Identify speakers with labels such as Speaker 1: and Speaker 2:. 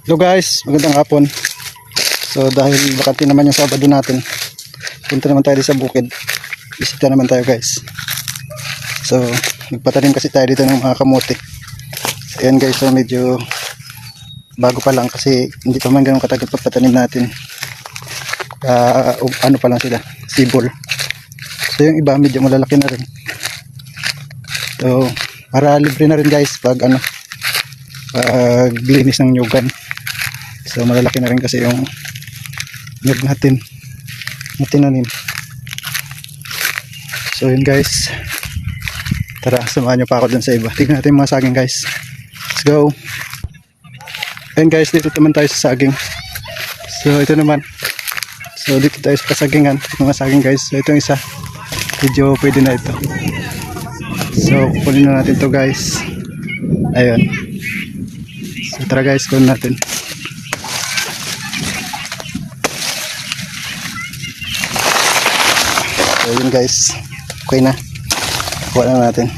Speaker 1: Hello guys, magandang hapon. So dahil bakante naman yung Sabado natin, punta naman tayo sa bukid. Bisita naman tayo guys. So nagpatanim kasi tayo dito ng mga kamote. So, ayan guys, so medyo bago pa lang kasi hindi pa man ganun katagal pagpatanim natin. Ano pa lang sila, sibol. So yung iba medyo malalaki na rin. So para libre na rin guys pag linis ng nyugan. So malalaki na rin kasi yung nyug natin na tinanim. So yun guys, tara samahan nyo pa ako dun sa iba. Tignan natin yung mga saging guys. Let's go. Ayun guys, dito naman tayo sa saging. So ito naman, so dito tayo sa sagingan, mga saging guys. So ito yung isa, medyo pwede na ito. So kunin na natin to guys. Ayun. So tara guys, kunin natin. So yun guys, okay na, kuha na natin.